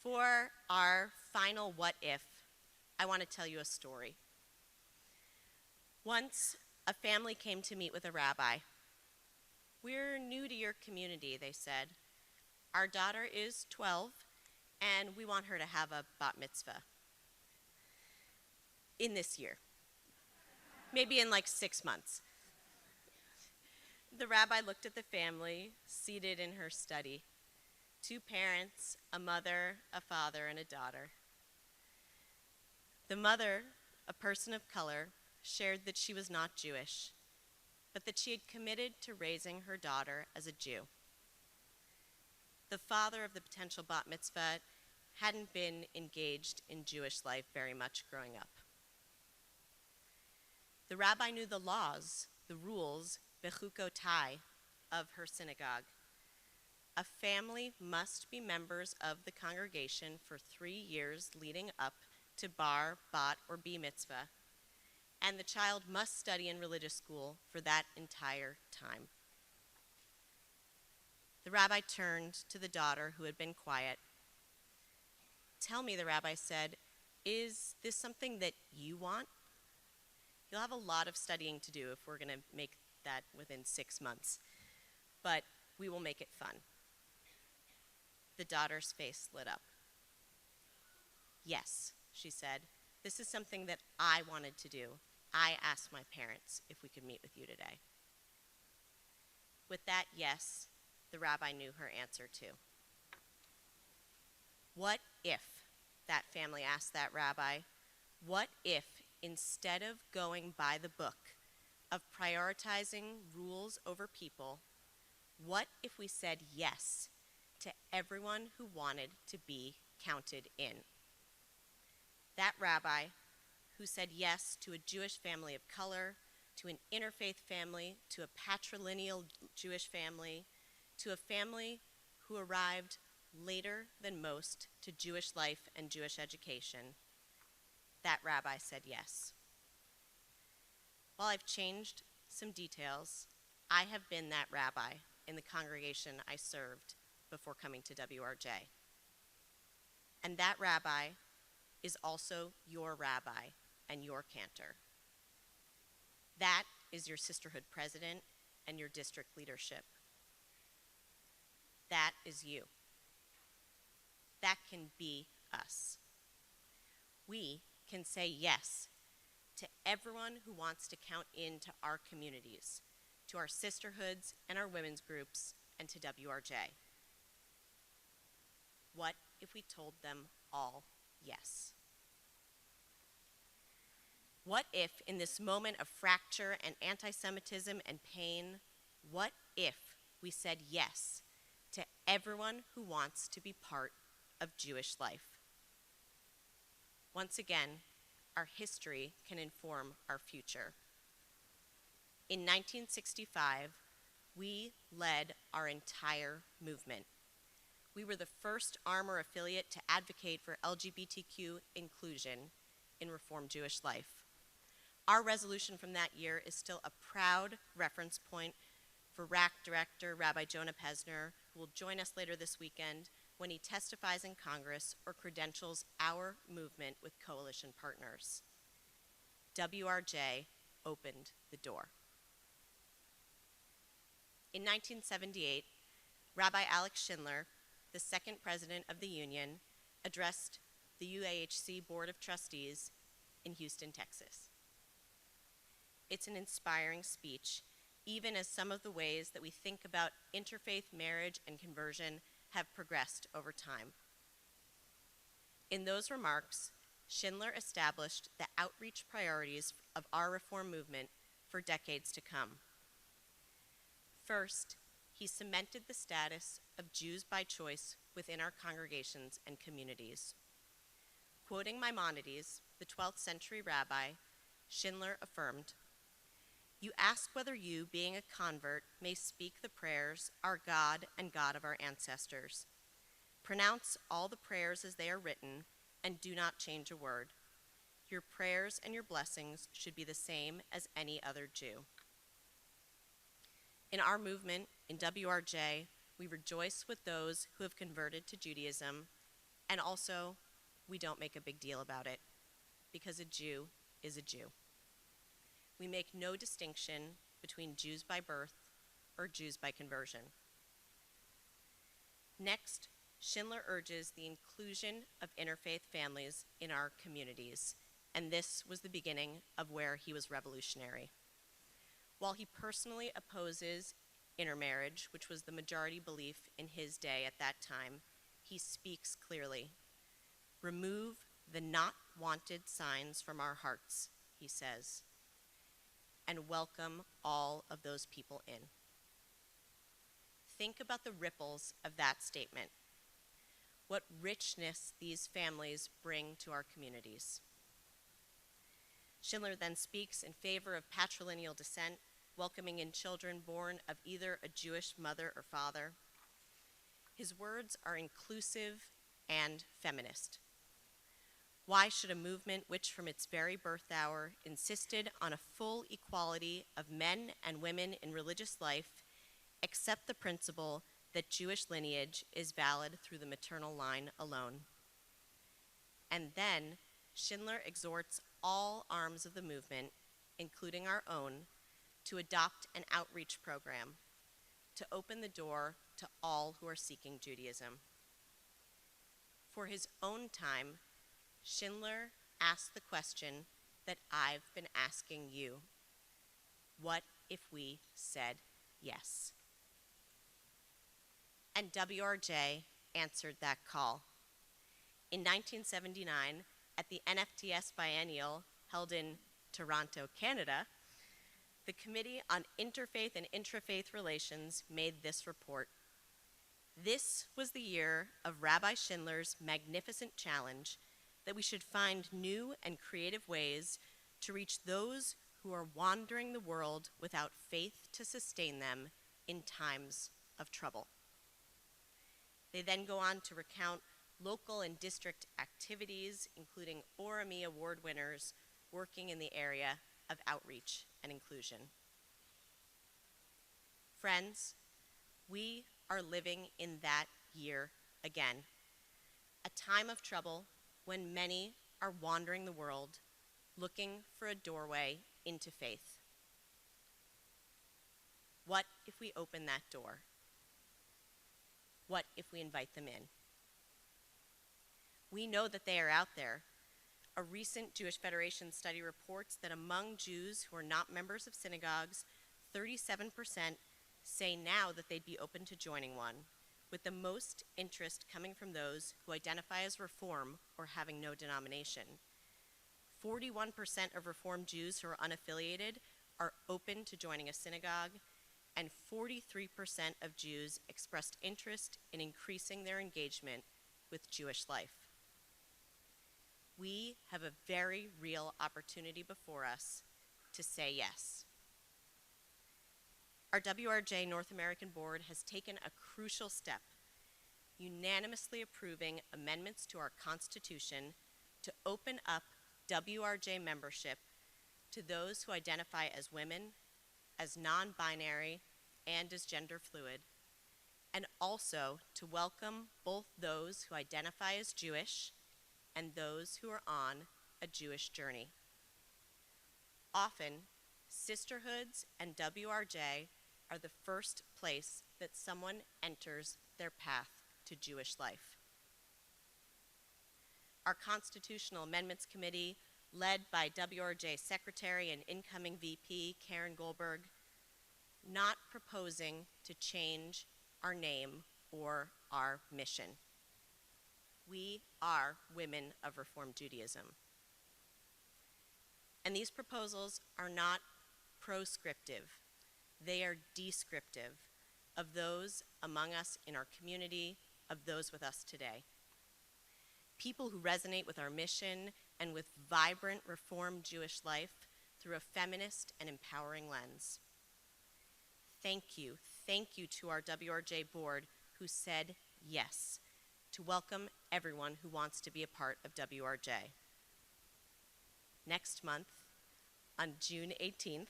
For our final what if, I want to tell you a story. Once, a family came to meet with a rabbi. "We're new to your community," they said. "Our daughter is 12, and we want her to have a bat mitzvah in this year, maybe in like 6 months." The rabbi looked at the family, seated in her study. 2 parents, a mother, a father, and a daughter. The mother, a person of color, shared that she was not Jewish, but that she had committed to raising her daughter as a Jew. The father of the potential bat mitzvah hadn't been engaged in Jewish life very much growing up. The rabbi knew the laws, the rules, bechukotai, of her synagogue. A family must be members of the congregation for 3 years leading up to bar, bat, or b mitzvah, and the child must study in religious school for that entire time. The rabbi turned to the daughter who had been quiet. "Tell me," the rabbi said, "is this something that you want? You'll have a lot of studying to do if we're going to make that within 6 months, but we will make it fun." The daughter's face lit up. "Yes," she said, "this is something that I wanted to do. I asked my parents if we could meet with you today." With that yes, the rabbi knew her answer too. What if, that family asked that rabbi, what if instead of going by the book, of prioritizing rules over people, what if we said yes to everyone who wanted to be counted in? That rabbi, who said yes to a Jewish family of color, to an interfaith family, to a patrilineal Jewish family, to a family who arrived later than most to Jewish life and Jewish education, that rabbi said yes. While I've changed some details, I have been that rabbi in the congregation I served before coming to WRJ. And that rabbi is also your rabbi and your cantor. That is your sisterhood president and your district leadership. That is you. That can be us. We can say yes to everyone who wants to count into our communities, to our sisterhoods and our women's groups, and to WRJ. What if we told them all yes? What if, in this moment of fracture and anti-Semitism and pain, what if we said yes to everyone who wants to be part of Jewish life? Once again, our history can inform our future. In 1965, we led our entire movement. We were the first Armour affiliate to advocate for LGBTQ inclusion in Reform Jewish life. Our resolution from that year is still a proud reference point for RAC Director Rabbi Jonah Pesner, who will join us later this weekend when he testifies in Congress or credentials our movement with coalition partners. WRJ opened the door. In 1978, Rabbi Alex Schindler, the second president of the union, addressed the UAHC Board of Trustees in Houston, Texas. It's an inspiring speech, even as some of the ways that we think about interfaith marriage and conversion have progressed over time. In those remarks, Schindler established the outreach priorities of our reform movement for decades to come. First, he cemented the status of Jews by choice within our congregations and communities. Quoting Maimonides, the 12th century rabbi, Schindler affirmed, "You ask whether you, being a convert, may speak the prayers, our God and God of our ancestors. Pronounce all the prayers as they are written, and do not change a word. Your prayers and your blessings should be the same as any other Jew." In our movement, in WRJ, we rejoice with those who have converted to Judaism And also, we don't make a big deal about it, because a Jew is a Jew. We make no distinction between Jews by birth or Jews by conversion. Next, Schindler urges the inclusion of interfaith families in our communities, and this was the beginning of where he was revolutionary. While he personally opposes intermarriage, which was the majority belief in his day at that time, he speaks clearly. "Remove the not wanted signs from our hearts," he says, "and welcome all of those people in." Think about the ripples of that statement. What richness these families bring to our communities. Schindler then speaks in favor of patrilineal descent, welcoming in children born of either a Jewish mother or father. His words are inclusive and feminist. Why should a movement which from its very birth hour insisted on a full equality of men and women in religious life accept the principle that Jewish lineage is valid through the maternal line alone? And then Schindler exhorts all arms of the movement, including our own, to adopt an outreach program to open the door to all who are seeking Judaism. For his own time, Schindler asked the question that I've been asking you: what if we said yes? And WRJ answered that call. In 1979, at the NFTS Biennial held in Toronto, Canada, the Committee on Interfaith and Intrafaith Relations made this report. This was the year of Rabbi Schindler's magnificent challenge that we should find new and creative ways to reach those who are wandering the world without faith to sustain them in times of trouble. They then go on to recount local and district activities, including Orami Award winners working in the area of outreach and inclusion. Friends, we are living in that year again, a time of trouble when many are wandering the world looking for a doorway into faith. What if we open that door? What if we invite them in? We know that they are out there. A recent Jewish Federation study reports that among Jews who are not members of synagogues, 37% say now that they'd be open to joining one, with the most interest coming from those who identify as Reform or having no denomination. 41% of Reform Jews who are unaffiliated are open to joining a synagogue, and 43% of Jews expressed interest in increasing their engagement with Jewish life. We have a very real opportunity before us to say yes. Our WRJ North American Board has taken a crucial step, unanimously approving amendments to our Constitution to open up WRJ membership to those who identify as women, as non-binary, and as gender fluid, and also to welcome both those who identify as Jewish and those who are on a Jewish journey. Often, sisterhoods and WRJ are the first place that someone enters their path to Jewish life. Our Constitutional Amendments Committee, led by WRJ Secretary and incoming VP Karen Goldberg, not proposing to change our name or our mission. We are women of Reform Judaism. And these proposals are not proscriptive. They are descriptive of those among us in our community, of those with us today. People who resonate with our mission and with vibrant Reform Jewish life through a feminist and empowering lens. Thank you to our WRJ board who said yes to welcome everyone who wants to be a part of WRJ. Next month, on June 18th,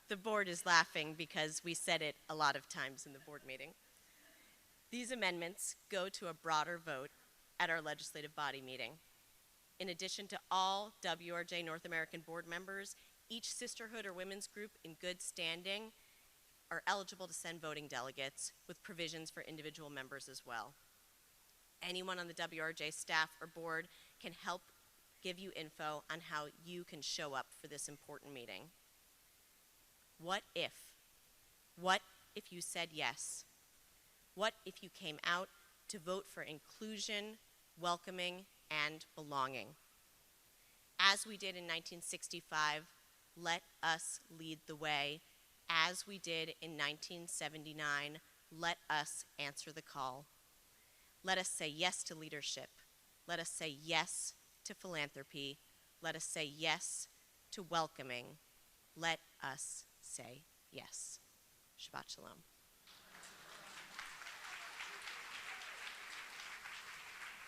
the board is laughing because we said it a lot of times in the board meeting. These amendments go to a broader vote at our legislative body meeting. In addition to all WRJ North American board members, each sisterhood or women's group in good standing are eligible to send voting delegates with provisions for individual members as well. Anyone on the WRJ staff or board can help give you info on how you can show up for this important meeting. What if? What if you said yes? What if you came out to vote for inclusion, welcoming, and belonging? As we did in 1965, let us lead the way. As we did in 1979, let us answer the call. Let us say yes to leadership. Let us say yes to philanthropy. Let us say yes to welcoming. Let us say yes. Shabbat Shalom.